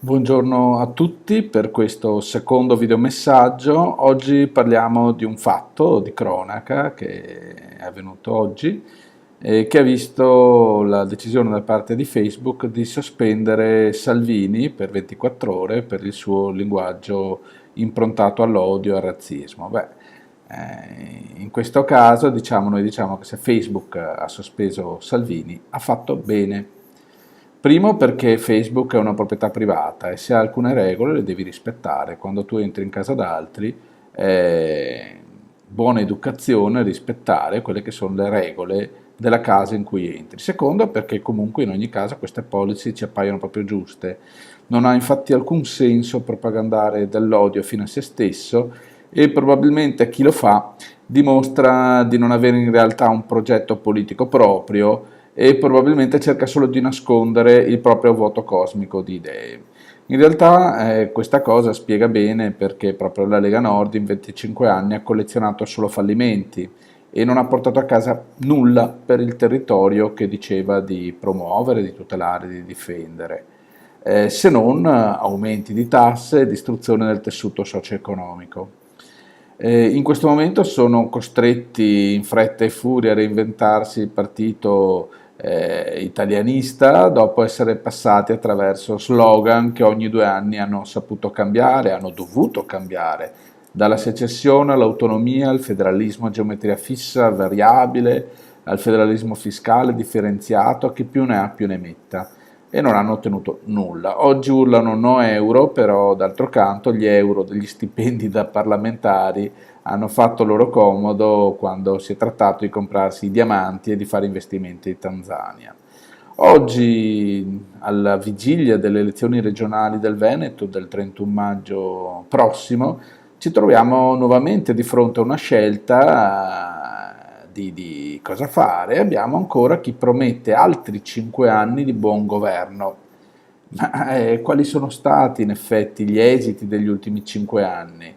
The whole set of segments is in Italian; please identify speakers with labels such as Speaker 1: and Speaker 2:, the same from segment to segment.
Speaker 1: Buongiorno a tutti per questo secondo videomessaggio. Oggi parliamo di un fatto di cronaca che è avvenuto oggi e che ha visto la decisione da parte di Facebook di sospendere Salvini per 24 ore per il suo linguaggio improntato all'odio e al razzismo. In questo caso noi diciamo che se Facebook ha sospeso Salvini ha fatto bene. Primo perché Facebook è una proprietà privata e se ha alcune regole le devi rispettare. Quando tu entri in casa d'altri è buona educazione rispettare quelle che sono le regole della casa in cui entri. Secondo perché comunque in ogni caso queste policy ci appaiono proprio giuste. Non ha infatti alcun senso propagandare dell'odio fino a se stesso e probabilmente chi lo fa dimostra di non avere in realtà un progetto politico proprio e probabilmente cerca solo di nascondere il proprio vuoto cosmico di idee. In realtà questa cosa spiega bene perché proprio la Lega Nord in 25 anni ha collezionato solo fallimenti e non ha portato a casa nulla per il territorio che diceva di promuovere, di tutelare, di difendere, se non aumenti di tasse e distruzione del tessuto socio-economico. In questo momento sono costretti in fretta e furia a reinventarsi il partito italianista dopo essere passati attraverso slogan che ogni 2 anni hanno saputo cambiare, hanno dovuto cambiare, dalla secessione all'autonomia, al federalismo a geometria fissa, variabile, al federalismo fiscale differenziato, chi più ne ha più ne metta e non hanno ottenuto nulla. Oggi urlano no euro, però d'altro canto gli euro degli stipendi da parlamentari hanno fatto loro comodo quando si è trattato di comprarsi i diamanti e di fare investimenti in Tanzania. Oggi, alla vigilia delle elezioni regionali del Veneto del 31 maggio prossimo, ci troviamo nuovamente di fronte a una scelta di cosa fare. Abbiamo ancora chi promette altri 5 anni di buon governo. Ma quali sono stati in effetti gli esiti degli ultimi 5 anni?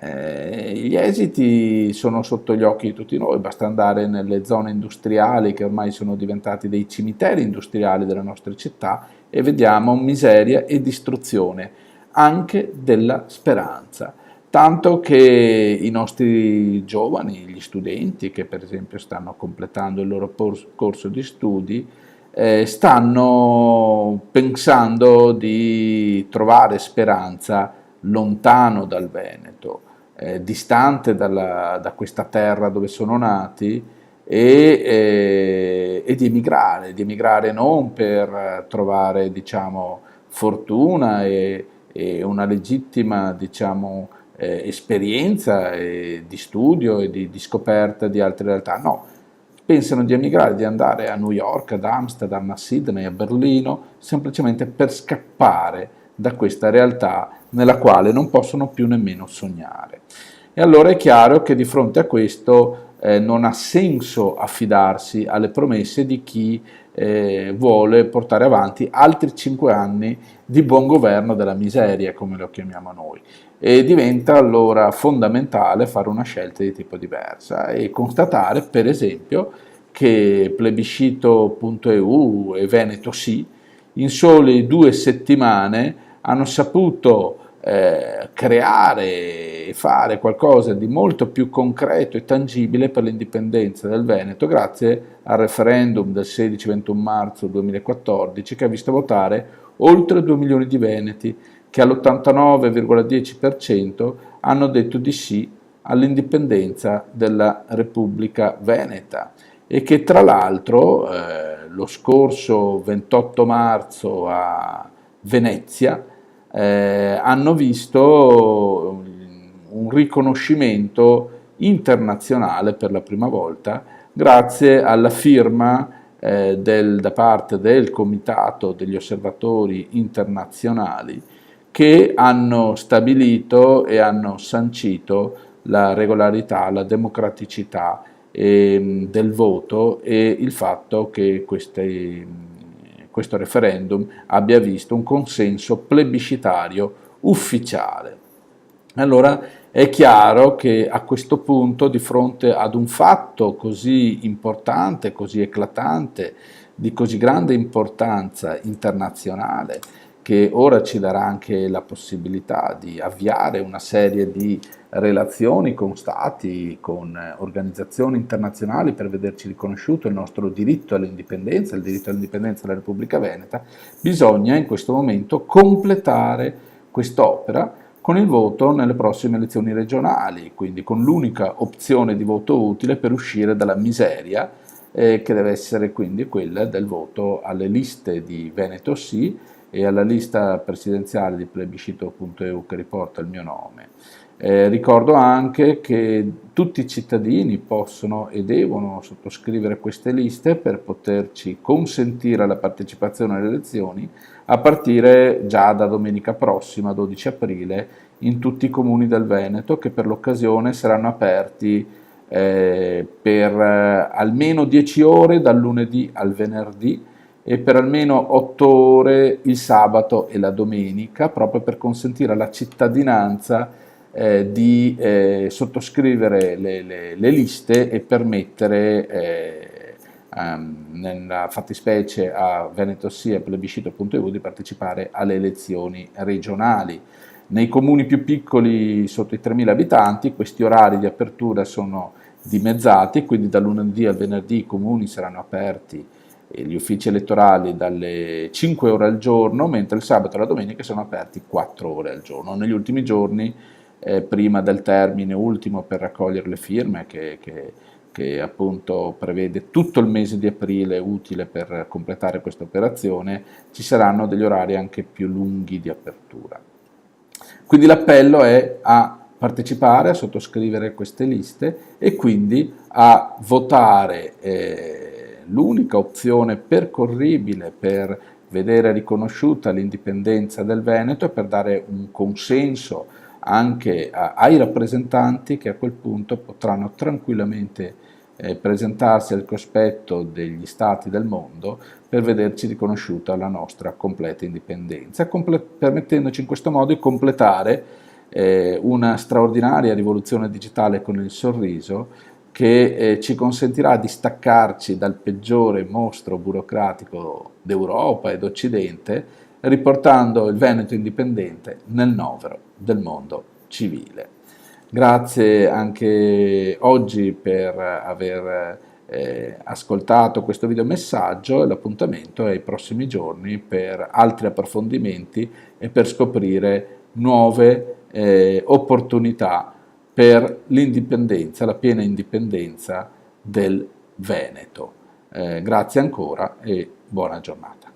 Speaker 1: Gli esiti sono sotto gli occhi di tutti noi, basta andare nelle zone industriali che ormai sono diventati dei cimiteri industriali delle nostre città e vediamo miseria e distruzione anche della speranza. Tanto che i nostri giovani, gli studenti che per esempio stanno completando il loro corso di studi, stanno pensando di trovare speranza lontano dal Veneto, distante da questa terra dove sono nati e di emigrare non per trovare diciamo, fortuna e una legittima diciamo, esperienza di studio e di scoperta di altre realtà, no, pensano di emigrare, di andare a New York, ad Amsterdam, a Sydney, a Berlino, semplicemente per scappare da questa realtà nella quale non possono più nemmeno sognare. E allora è chiaro che di fronte a questo non ha senso affidarsi alle promesse di chi vuole portare avanti altri 5 anni di buon governo della miseria, come lo chiamiamo noi. E diventa allora fondamentale fare una scelta di tipo diversa e constatare, per esempio, che plebiscito.eu e Veneto Sì, in sole 2 settimane hanno saputo creare e fare qualcosa di molto più concreto e tangibile per l'indipendenza del Veneto grazie al referendum del 16-21 marzo 2014 che ha visto votare oltre 2 milioni di veneti che all'89,10% hanno detto di sì all'indipendenza della Repubblica Veneta e che tra l'altro lo scorso 28 marzo a Venezia hanno visto un riconoscimento internazionale per la prima volta grazie alla firma da parte del Comitato degli Osservatori Internazionali che hanno stabilito e hanno sancito la regolarità, la democraticità del voto e il fatto che questo referendum abbia visto un consenso plebiscitario ufficiale. Allora è chiaro che a questo punto, di fronte ad un fatto così importante, così eclatante, di così grande importanza internazionale, che ora ci darà anche la possibilità di avviare una serie di relazioni con stati, con organizzazioni internazionali per vederci riconosciuto il nostro diritto all'indipendenza, il diritto all'indipendenza della Repubblica Veneta, bisogna in questo momento completare quest'opera con il voto nelle prossime elezioni regionali, quindi con l'unica opzione di voto utile per uscire dalla miseria che deve essere quindi quella del voto alle liste di Veneto Sì e alla lista presidenziale di plebiscito.eu che riporta il mio nome. Ricordo anche che tutti i cittadini possono e devono sottoscrivere queste liste per poterci consentire la partecipazione alle elezioni a partire già da domenica prossima, 12 aprile, in tutti i comuni del Veneto che per l'occasione saranno aperti per almeno 10 ore dal lunedì al venerdì e per almeno 8 ore il sabato e la domenica, proprio per consentire alla cittadinanza di sottoscrivere le liste e permettere nella fattispecie a Veneto Sì e plebiscito.eu di partecipare alle elezioni regionali. Nei comuni più piccoli, sotto i 3.000 abitanti, questi orari di apertura sono dimezzati, quindi dal lunedì al venerdì i comuni saranno aperti e gli uffici elettorali dalle 5 ore al giorno, mentre il sabato e la domenica sono aperti 4 ore al giorno. Negli ultimi giorni, prima del termine ultimo per raccogliere le firme, che appunto prevede tutto il mese di aprile utile per completare questa operazione, ci saranno degli orari anche più lunghi di apertura. Quindi l'appello è a partecipare, a sottoscrivere queste liste e quindi a votare l'unica opzione percorribile per vedere riconosciuta l'indipendenza del Veneto e per dare un consenso anche ai rappresentanti che a quel punto potranno tranquillamente presentarsi al cospetto degli stati del mondo per vederci riconosciuta la nostra completa indipendenza, permettendoci in questo modo di completare una straordinaria rivoluzione digitale con il sorriso che ci consentirà di staccarci dal peggiore mostro burocratico d'Europa e d'Occidente, riportando il Veneto indipendente nel novero del mondo civile. Grazie anche oggi per aver ascoltato questo videomessaggio e l'appuntamento è ai prossimi giorni per altri approfondimenti e per scoprire nuove opportunità per l'indipendenza, la piena indipendenza del Veneto. Grazie ancora e buona giornata.